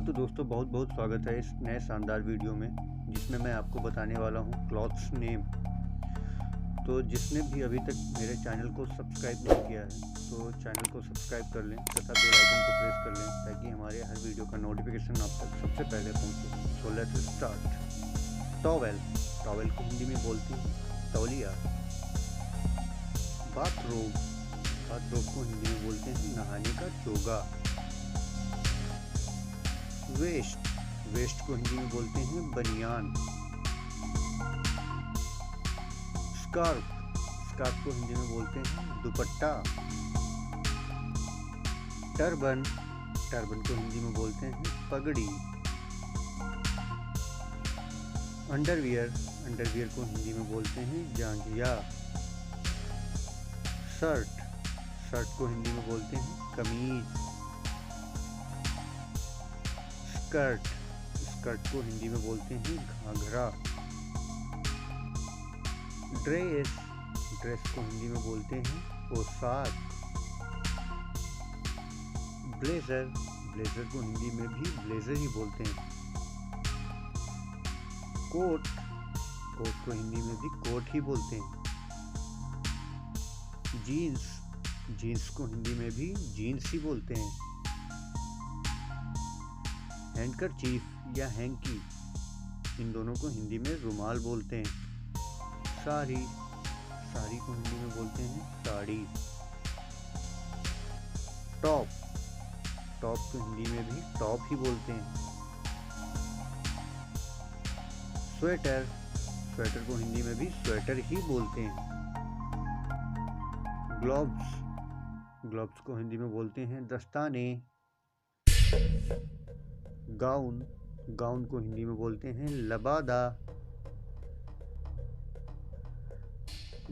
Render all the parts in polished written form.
हाँ तो दोस्तों बहुत बहुत स्वागत है इस नए शानदार वीडियो में, जिसमें मैं आपको बताने वाला हूँ क्लॉथ्स नेम। तो जिसने भी अभी तक मेरे चैनल को सब्सक्राइब नहीं किया है तो चैनल को सब्सक्राइब कर लें तथा बेल आइकन को प्रेस कर लें ताकि हमारे हर वीडियो का नोटिफिकेशन आप तक सबसे पहले पहुँचे। So let's start. Towel, towel को हिंदी में बोलते हैं तौलिया। बाथरोब, बाथरोब को हिंदी में बोलते हैं नहाने का चोगा। वेस्ट, वेस्ट को हिंदी में बोलते हैं बनियान। स्कार्फ, स्कार्फ को हिंदी में बोलते हैं दुपट्टा। टर्बन, टर्बन को हिंदी में बोलते हैं पगड़ी। अंडरवियर, अंडरवियर को हिंदी में बोलते हैं जांघिया। शर्ट, शर्ट को हिंदी में बोलते हैं कमीज। स्कर्ट, स्कर्ट को हिंदी में बोलते हैं घाघरा। ड्रेस, ड्रेस को हिंदी में बोलते हैं पोशाक। ब्लेजर, ब्लेजर को हिंदी में भी ब्लेजर ही बोलते हैं। कोट, कोट को हिंदी में भी कोट ही बोलते हैं। जीन्स, जीन्स को हिंदी में भी जीन्स ही बोलते हैं। हैंडकरचीफ या हैंकी, इन दोनों को हिंदी में रुमाल बोलते हैं। साड़ी, साड़ी को हिंदी में बोलते हैं साड़ी। टॉप, टॉप को हिंदी में भी टॉप ही बोलते हैं। स्वेटर, स्वेटर को हिंदी में भी स्वेटर ही बोलते हैं। ग्लव्स, ग्लव्स को हिंदी में बोलते हैं दस्ताने। गाउन, गाउन को हिंदी में बोलते हैं लबादा।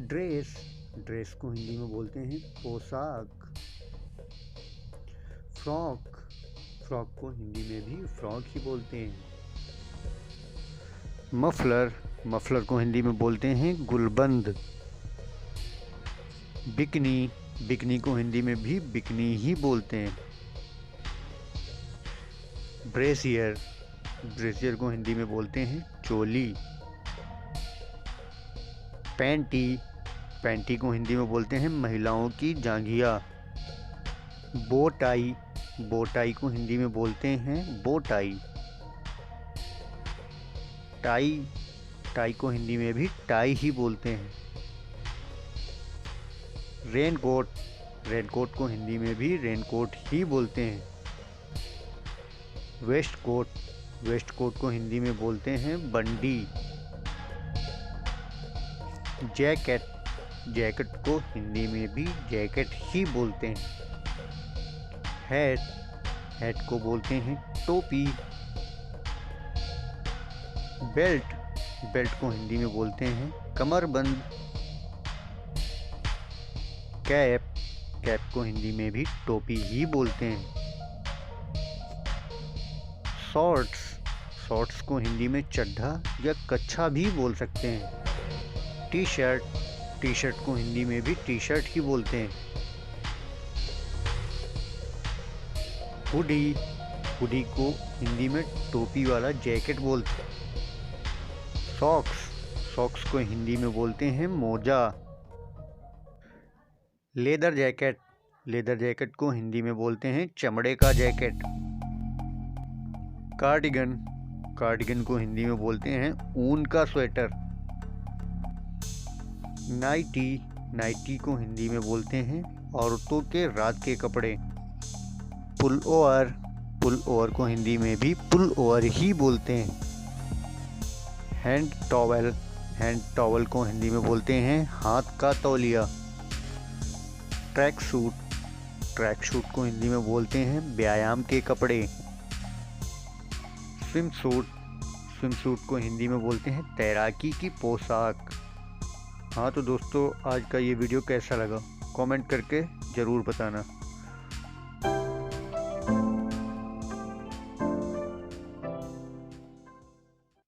ड्रेस, ड्रेस को हिंदी में बोलते हैं पोशाक। फ्रॉक, फ्रॉक को हिंदी में भी फ्रॉक ही बोलते हैं। मफलर, मफलर को हिंदी में बोलते हैं गुलबंद। बिकनी, बिकनी को हिंदी में भी बिकनी ही बोलते हैं। ब्रेसियर, ब्रेसियर को हिंदी में बोलते हैं चोली। पैंटी, पैंटी को हिंदी में बोलते हैं महिलाओं की जांघिया। बो टाई, बो टाई को हिंदी में बोलते हैं बो टाई। टाई, टाई को हिंदी में भी टाई ही बोलते हैं। रेनकोट, रेनकोट को हिंदी में भी रेनकोट ही बोलते हैं। वेस्ट कोट, वेस्ट कोट को हिंदी में बोलते हैं बंडी। जैकेट, जैकेट को हिंदी में भी जैकेट ही बोलते हैं। हैट, हैट को बोलते हैं टोपी। बेल्ट, बेल्ट को हिंदी में बोलते हैं कमरबंद। कैप, कैप को हिंदी में भी टोपी ही बोलते हैं। शॉर्ट्स, शॉर्ट्स को हिंदी में चड्ढा या कच्छा भी बोल सकते हैं। टी शर्ट, टी शर्ट को हिंदी में भी टी शर्ट ही बोलते हैं। हुडी, हुडी को हिंदी में टोपी वाला जैकेट बोलते हैं। सॉक्स, सॉक्स को हिंदी में बोलते हैं मोजा। लेदर जैकेट, लेदर जैकेट को हिंदी में बोलते हैं चमड़े का जैकेट। कार्डिगन, कार्डिगन को हिंदी में बोलते हैं ऊन का स्वेटर। नाइटी, नाइटी को हिंदी में बोलते हैं औरतों के रात के कपड़े। पुल ओवर, पुल ओवर को हिंदी में भी पुल ओवर ही बोलते हैं। हैंड टॉवेल, हैंड टॉवेल को हिंदी में बोलते हैं हाथ का तौलिया। ट्रैक सूट, ट्रैक सूट को हिंदी में बोलते हैं व्यायाम के कपड़े। स्विम सूट, स्विम सूट को हिंदी में बोलते हैं तैराकी की पोशाक। हाँ तो दोस्तों आज का ये वीडियो कैसा लगा कमेंट करके ज़रूर बताना।